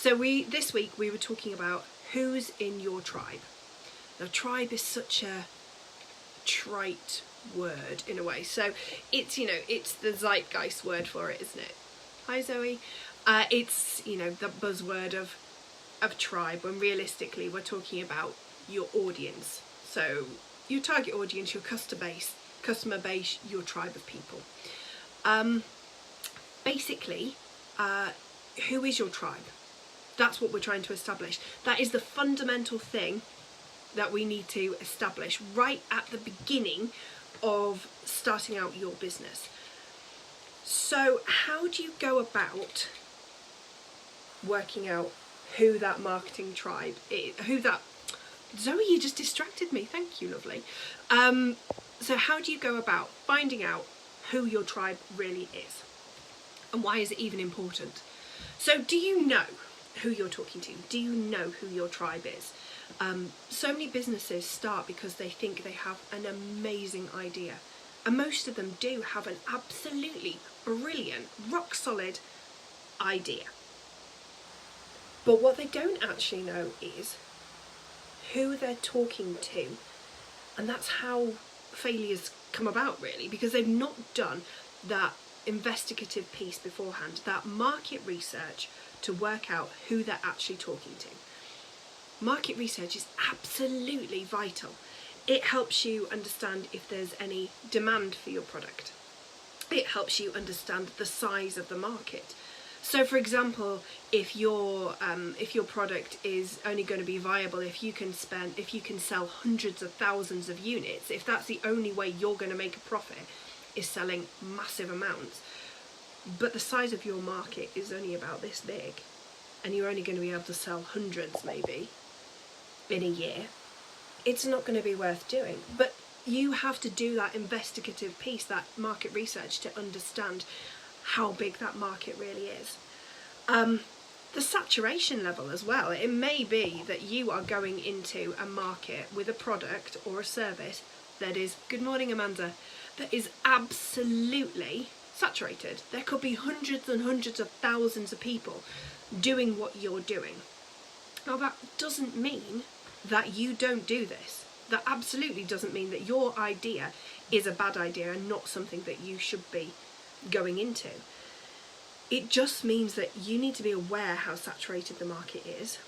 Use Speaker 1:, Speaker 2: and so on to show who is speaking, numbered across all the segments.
Speaker 1: So this week we were talking about who's in your tribe. Now, tribe is such a trite word in a way. So it's, it's the zeitgeist word for it, isn't it? Hi, Zoe. It's, the buzzword of tribe, when realistically we're talking about your audience. So your target audience, your customer base, your tribe of people. Basically, who is your tribe? That's what we're trying to establish. That is the fundamental thing that we need to establish right at the beginning of starting out your business. So how do you go about working out who that marketing tribe is? Zoe, you just distracted me. Thank you, lovely. So how do you go about finding out who your tribe really is? And why is it even important? So do you know who you're talking to? Do you know who your tribe is? So many businesses start because they think they have an amazing idea. And most of them do have an absolutely brilliant, rock solid idea. But what they don't actually know is who they're talking to. And that's how failures come about, really, because they've not done that investigative piece beforehand, that market research to work out who they're actually talking to. Market research is absolutely vital. It helps you understand if there's any demand for your product. It helps you understand the size of the market. So, for example, if your product is only going to be viable if you can sell hundreds of thousands of units, if that's the only way you're going to make a profit, is selling massive amounts, but the size of your market is only about this big, and you're only going to be able to sell hundreds maybe in a year, it's not going to be worth doing. But you have to do that investigative piece, that market research, to understand how big that market really is. The saturation level as well. It may be that you are going into a market with a product or a service that is, good morning Amanda, that is absolutely saturated. There could be hundreds and hundreds of thousands of people doing what you're doing. Now, that doesn't mean that you don't do this. That absolutely doesn't mean that your idea is a bad idea and not something that you should be going into. It just means that you need to be aware how saturated the market is,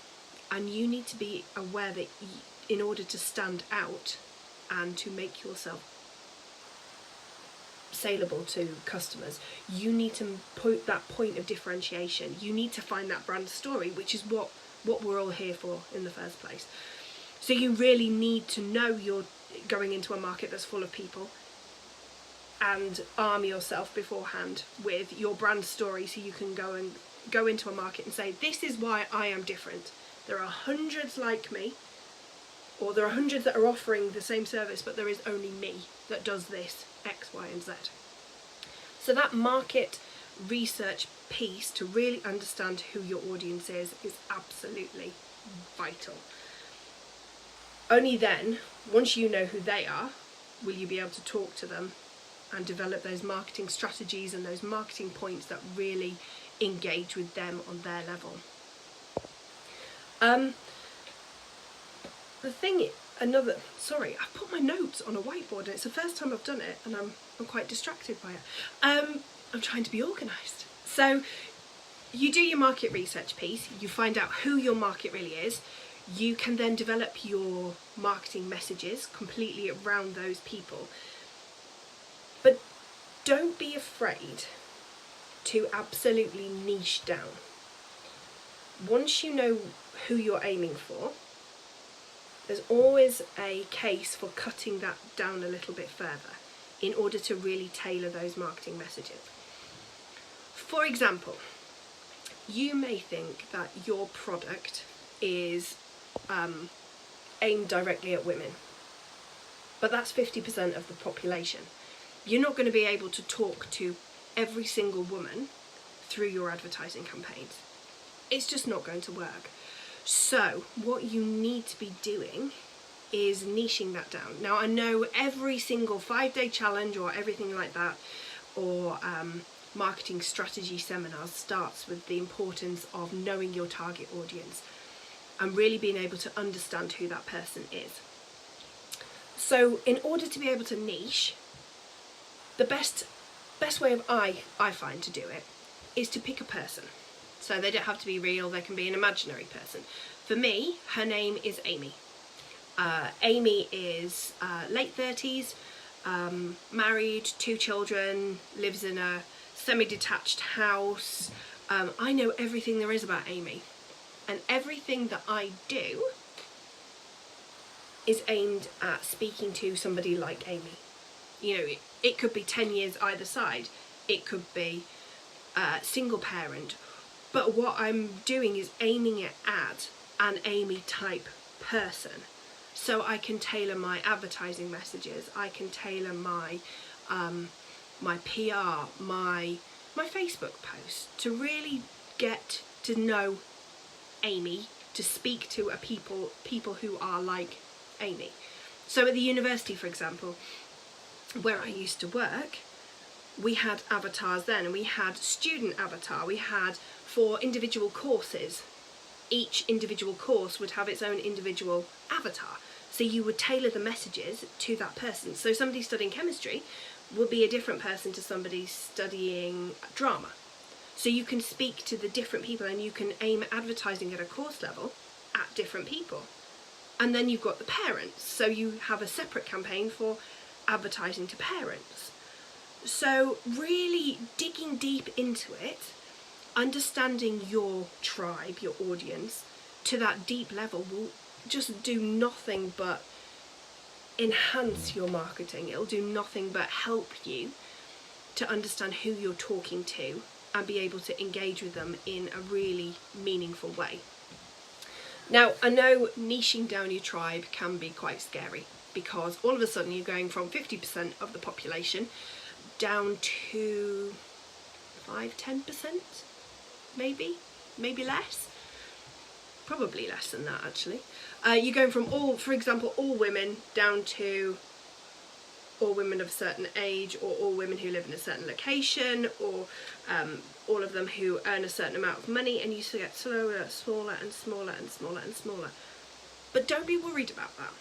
Speaker 1: and you need to be aware that in order to stand out and to make yourself saleable to customers, you need to put that point of differentiation. You need to find that brand story, which is what we're all here for in the first place. So you really need to know you're going into a market that's full of people, and arm yourself beforehand with your brand story, so you can go into a market and say, this is why I am different. There are hundreds like me, or there are hundreds that are offering the same service, but there is only me that does this X, Y, and Z. So that market research piece, to really understand who your audience is absolutely vital. Only then, once you know who they are, will you be able to talk to them and develop those marketing strategies and those marketing points that really engage with them on their level. Sorry, I've put my notes on a whiteboard and it's the first time I've done it, and I'm quite distracted by it. I'm trying to be organised. So you do your market research piece, you find out who your market really is, you can then develop your marketing messages completely around those people. But don't be afraid to absolutely niche down. Once you know who you're aiming for, there's always a case for cutting that down a little bit further in order to really tailor those marketing messages. For example, you may think that your product is aimed directly at women, but that's 50% of the population. You're not going to be able to talk to every single woman through your advertising campaigns. It's just not going to work. So what you need to be doing is niching that down. Now, I know every single 5-day challenge or everything like that, or marketing strategy seminars starts with the importance of knowing your target audience and really being able to understand who that person is. So in order to be able to niche, the best way of I find to do it is to pick a person. So they don't have to be real, they can be an imaginary person. For me, her name is Amy. Amy is late 30s, married, 2 children, lives in a semi-detached house. I know everything there is about Amy, and everything that I do is aimed at speaking to somebody like Amy. You know, it could be 10 years either side, it could be single parent, but what I'm doing is aiming it at an Amy type person. So I can tailor my advertising messages, I can tailor my my PR, my Facebook posts to really get to know Amy, to speak to people who are like Amy. So at the university, for example, where I used to work, we had avatars then, and we had student avatar, we had for individual courses. Each individual course would have its own individual avatar. So you would tailor the messages to that person. So somebody studying chemistry will be a different person to somebody studying drama. So you can speak to the different people, and you can aim advertising at a course level at different people. And then you've got the parents. So you have a separate campaign for advertising to parents. So really digging deep into it, understanding your tribe, your audience, to that deep level will just do nothing but enhance your marketing. It'll do nothing but help you to understand who you're talking to and be able to engage with them in a really meaningful way. Now, I know niching down your tribe can be quite scary, because all of a sudden you're going from 50% of the population down to 5-10%, maybe less, probably less than that actually. You're going from for example, all women down to all women of a certain age, or all women who live in a certain location, or all of them who earn a certain amount of money, and you get smaller and smaller and smaller and smaller. But don't be worried about that.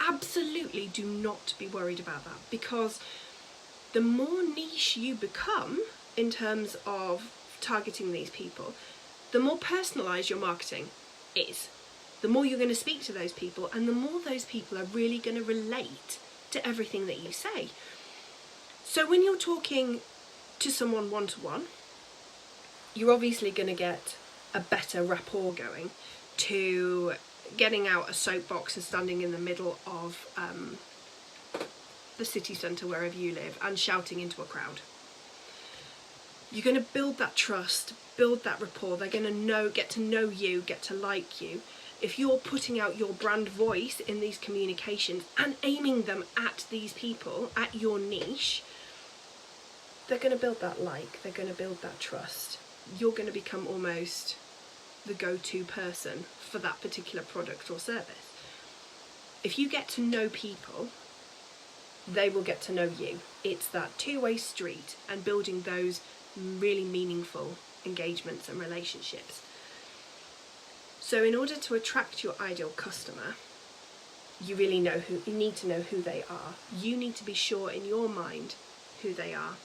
Speaker 1: Absolutely do not be worried about that, because the more niche you become in terms of targeting these people, the more personalised your marketing is. The more you're going to speak to those people, and the more those people are really going to relate to everything that you say. So when you're talking to someone one-to-one, you're obviously going to get a better rapport going to getting out a soapbox and standing in the middle of the city centre wherever you live and shouting into a crowd. You're going to build that trust, build that rapport. They're going to get to know you, get to like you. If you're putting out your brand voice in these communications and aiming them at these people, at your niche, they're going to build that like, they're going to build that trust. You're going to become almost the go-to person for that particular product or service. If you get to know people, they will get to know you. It's that two-way street, and building those really meaningful engagements and relationships. So in order to attract your ideal customer, you need to know who they are. You need to be sure in your mind who they are.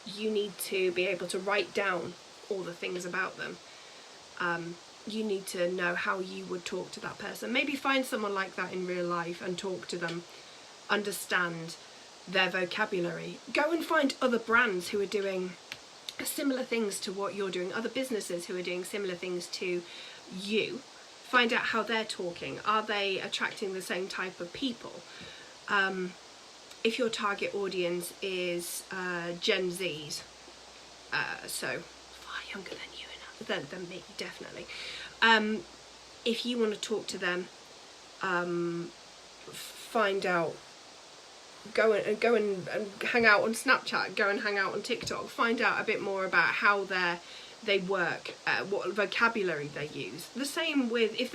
Speaker 1: You need to be able to write down all the things about them. You need to know how you would talk to that person. Maybe find someone like that in real life and talk to them. Understand their vocabulary. Go and find other brands who are doing similar things to what you're doing, other businesses who are doing similar things to you. Find out how they're talking. Are they attracting the same type of people? If your target audience is Gen Zs, so far younger than you than me, definitely. If you want to talk to them, find out. Go and hang out on Snapchat. Go and hang out on TikTok. Find out a bit more about how they work, what vocabulary they use. The same with if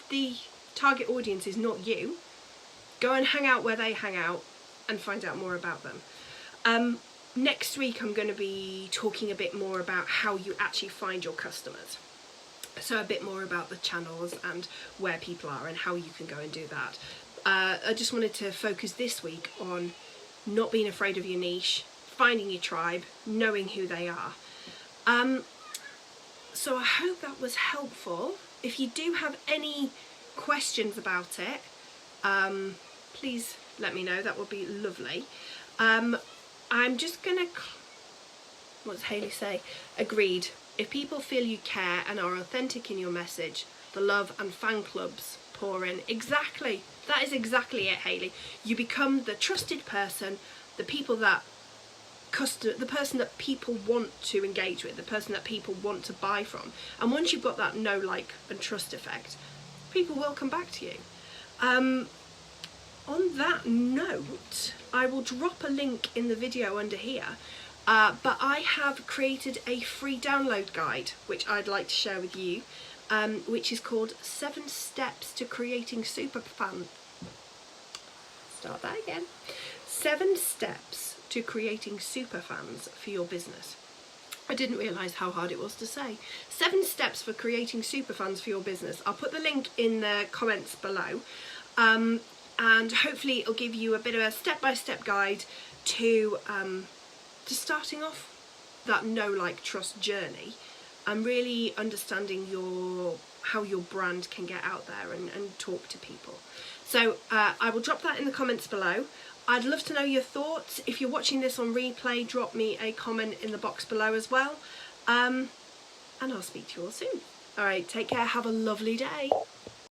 Speaker 1: the target audience is not you, go and hang out where they hang out and find out more about them. next week I'm going to be talking a bit more about how you actually find your customers. So a bit more about the channels and where people are and how you can go and do that. I just wanted to focus this week on not being afraid of your niche, finding your tribe, knowing who they are. So I hope that was helpful. If you do have any questions about it, please let me know. That would be lovely. I'm just gonna, what's Hayley say? Agreed. If people feel you care and are authentic in your message, the love and fan clubs pour in. Exactly. That is exactly it, Hayley. You become the trusted person, the people that the person that people want to engage with, the person that people want to buy from. And once you've got that know, like and trust effect, people will come back to you. On that note, I will drop a link in the video under here, but I have created a free download guide which I'd like to share with you, which is called 7 Steps to Creating Superfans. Start that again. 7 Steps to Creating Superfans for your business. I didn't realise how hard it was to say. 7 steps for creating superfans for your business. I'll put the link in the comments below. And hopefully it'll give you a bit of a step-by-step guide to starting off that know, like, trust journey and really understanding how your brand can get out there and talk to people. So I will drop that in the comments below. I'd love to know your thoughts. If you're watching this on replay, drop me a comment in the box below as well. And I'll speak to you all soon. All right, take care. Have a lovely day.